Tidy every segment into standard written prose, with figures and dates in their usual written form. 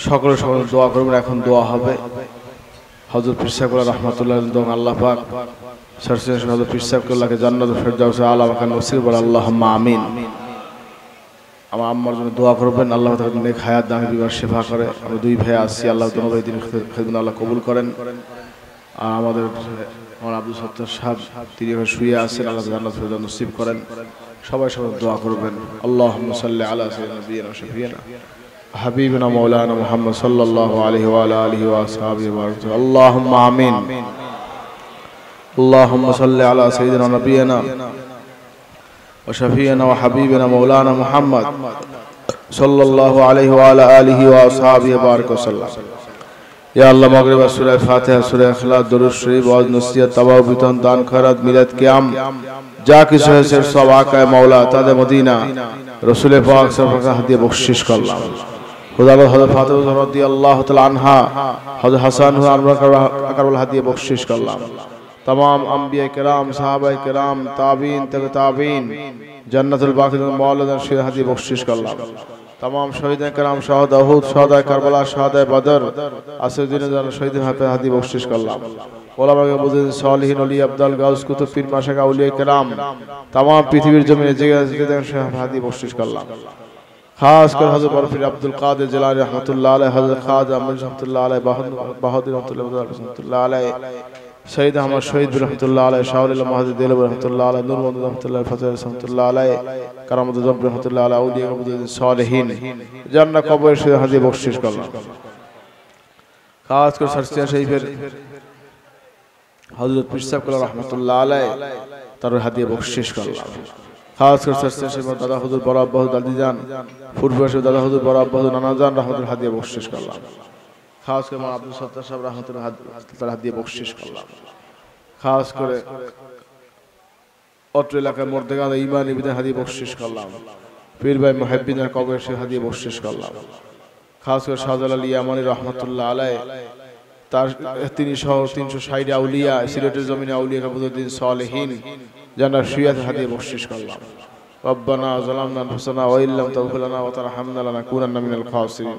সকলে সকলে দোয়া করবেন। এখন দোয়া হবে। হযরত পীর সাহেব রাহমাতুল্লাহ আলাইহি আল্লাহ পাক সরসেশন হযরত পীর সাহেবকে জান্নাতুল ফেরদাউস আলা ওয়া নসিব বল আল্লাহুম্মা আমিন। আমার আম্মার জন্য দোয়া করবেন, আল্লাহ তাআলা নেক হায়াত দান বিবার শিফা করে। আমরা দুই ভাই আছি, আল্লাহ দোনোই দিন খিদমত আল্লাহ কবুল করেন। আর আমাদের আমার আব্দুল সত্তার সাহেব তিনি শুয়ে আছেন, আল্লাহ জান্নাতুল ফেরদাউস নসিব করেন। সবাই সবাই দোয়া করবেন। আল্লাহুম্মা সাল্লি আলা সাইয়্যিদিনা নবিয়িনা শাফিয়িনা হাবিবিনা মাওলানা মুহাম্মদ সাল্লাল্লাহু আলাইহি ওয়া আলা আলিহি ওয়া আসহাবিহি ওয়া বারাক। আল্লাহুম্মা আমিন। আল্লাহুম্মা সাল্লি আলা সাইয়্যিদিনা নবিয়িনা ওয়া শাফিয়িনা ওয়া হাবিবিনা মাওলানা মুহাম্মদ সাল্লাল্লাহু আলাইহি ওয়া আলা আলিহি ওয়া আসহাবিহি ওয়া বারাক সাল্লাম। ইয়া আল্লাহ মাগরিব সূরা ফাতিহা, সূরা ইখলাস, দরুদ শরীফ, ওয়াজ নসিহত, তাওবা, বিতন, দান, খয়রাত, মিলাদ, কিয়াম যা কিছু হয়েছে সব আকায়ে মাওলা তাদের মদিনা রাসূল পাক সাল্লাল্লাহু আলাইহি হাদিয়া বখশিশ করলাম। খুদাবন্দ হযরত ফাতেমা রাদিয়াল্লাহু তাআলা আনহা, হযরত হাসান আকরাল হাদিয়া বখশিশ করলাম। तमाम अंबिया किराम, साहबाए किराम, ताबीन तबे ताबीन जन्नतुल बाकी मौलाना शेर हादी बख्शिश करलाम। तमाम शहीद किराम, शहदा उहुद, शहदा करबला, शहदा बदर, असदीन शहीद हादी बख्शिश करलाम। उलमा के बुजुर्ग सालिहीन वली अब्दुल गाउस कुतुब पीर माशा औलिया किराम तमाम पृथ्वीर जमीने जगह हादी बख्शिश करलाम। खास कर हज़रत बरफी अब्दुल कादिर जिलानी रहमतुल्लाह अलैह, हज़रत ख्वाजा अमीर रहमतुल्लाह अलैह, बहादुर रहमतुल्लाह अलैह, सईद अहमद शहीद रहमतुल्लाह अलैह, शाहुल महदी देलवी रहमतुल्लाह अलैह, नूर मोहम्मद रहमतुल्लाह फतेह रहमतुल्लाह अलैह, करामत ज़ब रहमतुल्लाह अलैह, औलिया के सालिहीन जन्नत कब्र से हादी बख्शिश करलाम। खास कर सरसिया शरीफेर हज़रत पीर साहब रहमतुल्लाह अलैह तार हादी बख्शिश करलाम। खास कर सरसिया शरीफ दादा हुजूर बड़ा बहुत दादीजान, फुरफुरा शरीफ दादा हुजूर बड़ा बहुत नानाजान रहमतुल्लाह हादी बख्शिश करलाम। खास कर अब्दुल सत्तार साहब रहमतुल्लाह हादी बख्शिश करलाम। खास करे अत्र एलाकाय मर्देगान ईमानी बिदान हादी बख्शिश करलाम। पीर भाई मुहिब्बिन कब्र से हादी बख्शिश करलाम। खास कर शाहजालाल ইয়ামানী रहमतुल्लाह अलैह तार তিনি সহ 360 আউলিয়া সিলেটের জমিনে আউলিয়া কাবুদ্দিন সালেহিন জান্নাত শিয়াত হাদি বখশিশ করলাম। রব্বানা যালামনা আনফুসানা ওয়া ইল্লাম তাগফির লানা ওয়া তারহামনা লানাকুনান্না মিনাল খাসিরিন।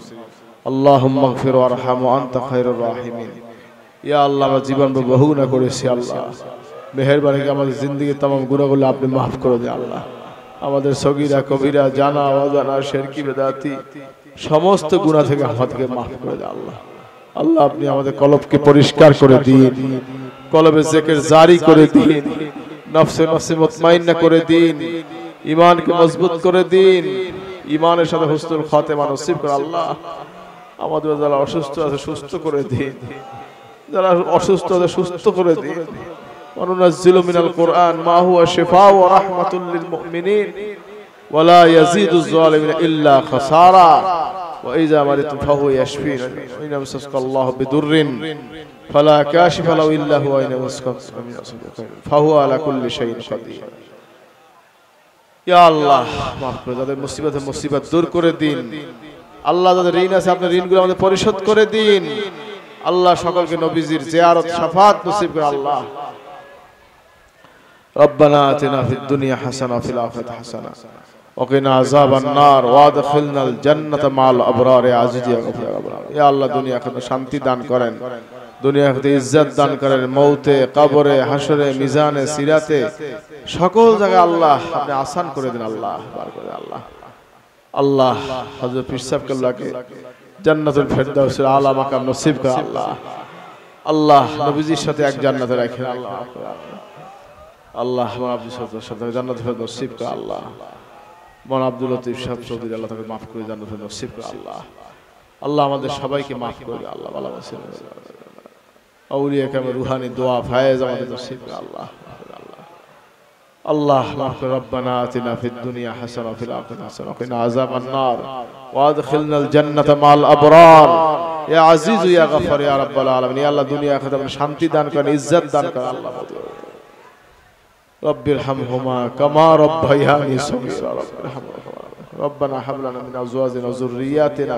আল্লাহুম্মা ইগফির ওয়ারহাম ওয়া আনতা খায়রুর রাহিমিন। ইয়া আল্লাহ, আমরা জীবন বহু গুনাহ করেছি আল্লাহ, মেহেরবানি করে আমাদের জিন্দেগীর तमाम গুনাহগুলো আপনি maaf করে দেন আল্লাহ। আমাদের সগীরা কবিরা জানা অজানা শিরকি বিদআতি সমস্ত গুনাহ থেকে আমাদেরকে maaf করে দেন আল্লাহ। আল্লাহ আপনি আমাদের কলবকে পরিষ্কার করে দিন, কলবে জিকির জারি করে দিন, নফসে মুতমাইন্না করে দিন, ঈমানকে মজবুত করে দিন, ঈমানের সাথে হুসনুল খাতিমা নসিব করে আল্লাহ। আমাদের যারা অসুস্থ আছে সুস্থ করে দিন, যারা অসুস্থ আছে সুস্থ করে দিন। ওয়ানুনাজ্জিলু মিনাল কুরআন মা হুয়া শিফাউ ওয়া রাহমাতুল লিল মুমিনিন ওয়া লা ইয়াজিদুজ যালিমিনা ইল্লা খাসারা ওয়া ইযা মারিতু ফাহুয়া ইয়াশফিন ওয়া ইন আমসাকাল্লাহু বিদুররিন ফালা কাশিফা লাহু ইল্লা হুয়া ওয়া ইন আমসাকা ফাহুয়া আলা কুল্লি শাইইন কাদির। ইয়া আল্লাহ, মাফ করে যাদের মুসিবত দূর করে দিন আল্লাহ। যাদের ঋণ আছে আপনার ঋণগুলো আমাদের পরিশোধ করে দিন আল্লাহ। সকলকে নবীজির জিয়ারত শাফাত নসিব করে আল্লাহ। রব্বানা আতিনা ফিদ দুনিয়া হাসানা ওয়া ফিল আখিরাতি হাসানা ওয়া কিনা আযাবান নার ওয়া আদখিলনাল জান্নাতা মা'আল আবরার। ইয়া আজিজ ইয়া গফুর আবরার। ইয়া আল্লাহ, দুনিয়াকে শান্তি দান করেন, দুনিয়াতে ইজ্জত দান করেন, মৌতে, কবরে, হাসরে, মিজানে, সিরাতে সকল জায়গায় আল্লাহ আপনি আসান করে দিন আল্লাহ, বার করে আল্লাহ। আল্লাহ হযরত পীর সাহেব কেবলাকে জান্নাতুল ফেরদাউসের আলা মাকাম নসিব করে আল্লাহ। আল্লাহ নবীজির সাথে এক জান্নাতে রাখেন আল্লাহ। আল্লাহ আমার আব্দুল সত্তার সাথে জান্নাতুল ফেরদাউস নসিব করে আল্লাহ। মন আব্দুল লতিফ সাহেব চৌধুরী আল্লাহ তাকে মাফ করে জান্নাতুল ফেরদাউস নসিব করে আল্লাহ। আল্লাহ আমাদের সবাইকে মাফ করে আল্লাহ। ভালোবাসে আউলিয়া কেরামের রুহানি দোয়া ফায়েজ আমাদের নসিব করে আল্লাহ। আল্লাহ মাফ করে। রব্বানা আতিনা ফিদ দুনিয়া হাসানা ওয়া ফিল আখিরাতি হাসানা ওয়া কিনা আযাবান নার ওয়া আদখিলনাল জান্নাতা মা'আল আবরার। ইয়া আজিজ ইয়া গফার ইয়া রাব্বাল আলামিন। ইয়া আল্লাহ, দুনিয়া আখিরাতে আপনি শান্তি দান করেন, ইজ্জত দান করেন আল্লাহ। রব্বিরহামহুমা কামা রাব্বায়ানি সগীরা। রব্বানা হাব লানা মিন আজওয়াজিনা ওয়া যুররিয়াতিনা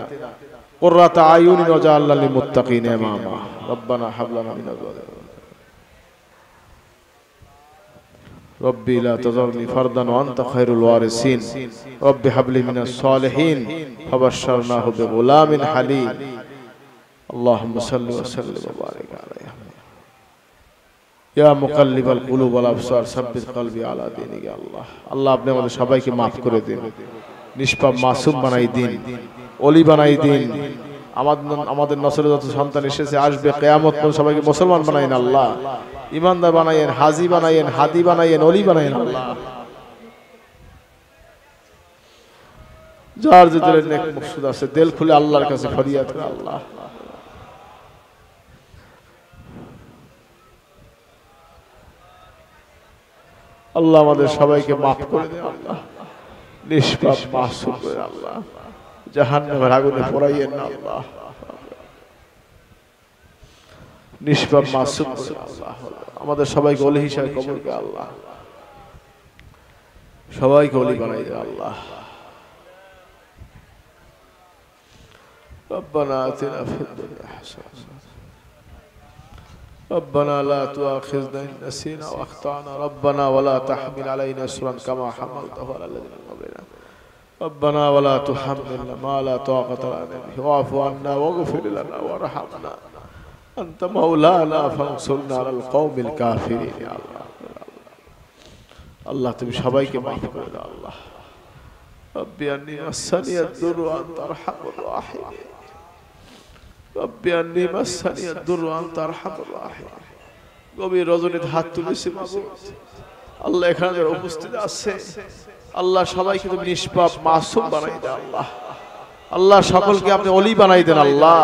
কুররাতা আয়ুনিন ওয়াজআলনা লিল মুত্তাকিনা ইমামা। রব্বানা হাব লানা মিন আজওয়াজিনা ربي لا تذرني فردا وأنت خير الوارثين رب هب لي من الصالحين فبشرناه بغلام حليم اللهم صل وسلم وبارك عليه يا مقلب القلوب والأبصار ثبت قلبي على دينك يا الله الله আপনি আমাদের সবাইকে maaf করে দিন নিষ্পাপ মাসুম বানাই দিন ওলি বানাই দিন আমাদের নসলে যত সন্তান এসেছে আসবে কিয়ামত পর্যন্ত সবাইকে মুসলমান বানাইন আল্লাহ ইমানদার বানাইয়েন হাজি বানাইয়েন হাদি বানাইয়েন ওলি বানাইয়েন আল্লাহ যার যে দিলের নেক মকসুদ আছে দিল খুলে আল্লাহর কাছে ফরিয়াদ করে আল্লাহ আল্লাহ আমাদের সবাইকে maaf করে দেন আল্লাহ নিষ্পাপ মাসুম করে আল্লাহ জাহান্নামের আগুনে পোড়াইয়েন না আল্লাহ নিষ্পাপ মাসুম করে আল্লাহ আমাদের সবাইকে ওলি হিসাবে কবুল করে আল্লাহ সবাইকে ওলি বানাই দেন আল্লাহ ربنا آتنا في الدنيا حسنة ربنا لا تؤاخذنا إن نسينا وأخطأنا ربنا ولا تحمل علينا إصرا كما حملته على الذين من قبلنا ربنا ولا تحملنا ما لا طاقة لنا به واعف عنا واغفر لنا وارحمنا أنت مولانا فانصرنا على القوم الكافرين يا الله الله তুমি সবাইকে maaf করে দাও আল্লাহ ربي أني مسني الضر وأنت أرحم الراحمين ربي أني مسني الضر وأنت أرحم الراحمين গভীর রজনীতে হাত তুলেছি মাবুদ আল্লাহ এখানে যারা উপস্থিত আছে আল্লাহ সবাইকে তুমি নিষ্পাপ মাসুম বানাই দাও আল্লাহ আল্লাহ সকলকে আপনি ওলি বানাই দেন আল্লাহ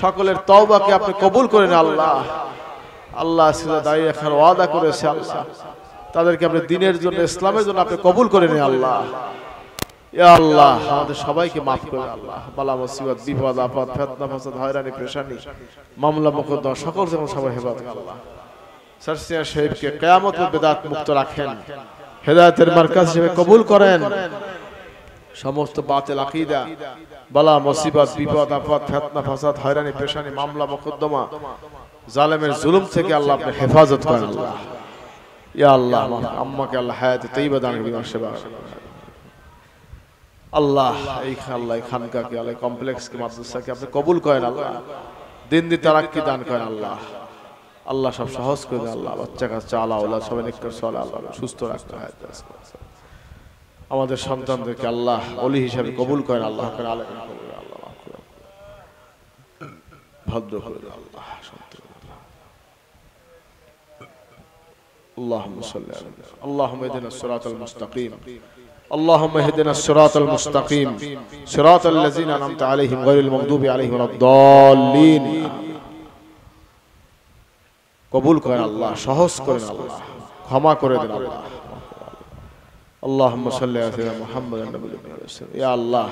সকলের তওবাকে আপনি কবুল করেন আল্লাহ আল্লাহ সিজদা দাঁড়িয়ে রাখার ওয়াদা করেছে আল্লাহ তাদেরকে আপনি দ্বীনের জন্য ইসলামের জন্য আপনি কবুল করে নেন আল্লাহ ইয়া আল্লাহ আমাদের সবাইকে maaf করে আল্লাহ বালা মুসিবত বিপদ আপদ ফিতনা ফাসাদ হয়রানি পেরেশানি মামলা মোকদ্দমা সকল যেন সবাই হেফাজত আল্লাহ সারসিয়া শরীফকে কিয়ামত বিদআত মুক্ত রাখেন হেদায়েতের মার্কাজ হিসেবে কবুল করেন সমস্ত বাতিল আকীদা বালা মুসিবত বিপদ আপদ ফিতনা ফাসাদ হয়রানি পেরেশানি মামলা মোকদ্দমা জালেমের জুলুম থেকে আল্লাহ আপনি হেফাজত করেন আল্লাহ ইয়া আল্লাহ আম্মাকে আল্লাহ হায়াতে তাইয়্যিবা দান করুন সেবা আল্লাহ এই আল্লাহ খানকাকে আল্লাহ কমপ্লেক্স কি মাদ্রাসাকে আপনি কবুল করেন আল্লাহ দিন দিন তারাক্কি দান করেন আল্লাহ আল্লাহ সব সহজ করে দেন আল্লাহ বাচ্চা কাচ্চা আলা ওলা সবাই নেককার সালে আল্লাহ সুস্থ রাখতে হয় আমাদের সন্তানদেরকে আল্লাহ ওলি হিসাবে কবুল করেন আল্লাহ করে আলেম কবুল আল্লাহ মাফ করে ভদ্র করে দেন আল্লাহ সন্তান اللهم صل على اللهم اهدنا الصراط المستقيم اللهم اهدنا الصراط المستقيم صراط الذين أنعمت عليهم غير المغضوب عليهم ولا الضالين কবুল করেন আল্লাহ সহজ করেন আল্লাহ ক্ষমা করে দেন আল্লাহ اللهم صل على سيدنا محمد النبي يا الله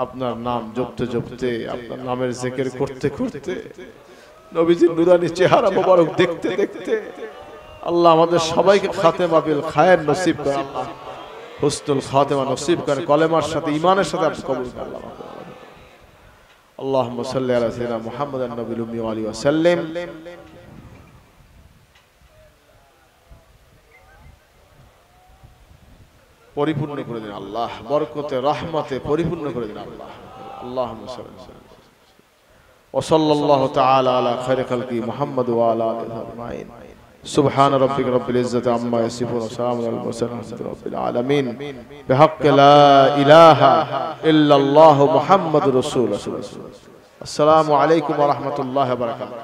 আপনার নাম জপতে জপতে আপনার নামের জিকির করতে করতে নবীজির নুরানি চেহারা মোবারক দেখতে দেখতে আল্লাহ আমাদের সবাইকে খাতেমা বিল খায়ের নসিব করেন আল্লাহ হুসনুল খাতেমা নসিব করেন কলেমার সাথে ঈমানের সাথে আপনি কবুল করেন আল্লাহ اللهم صل على سيدنا محمد النبي الأمي وآله وسلم পরিপূর্ণ করে দিন আল্লাহ বরকতে রহমতে পরিপূর্ণ করে দিন আল্লাহ আল্লাহুম্মা সাল্লি ওয়া সাল্লাল্লাহু তাআলা আলা খায়রি খালকি মুহাম্মদ ওয়া আলা আলিহি আজমাইন سبحان ربك رب العزة عما يصفون وسلام على المرسلين والحمد لله رب العالمين بحق لا إله إلا الله محمد رسول الله السلام عليكم ورحمة الله وبركاته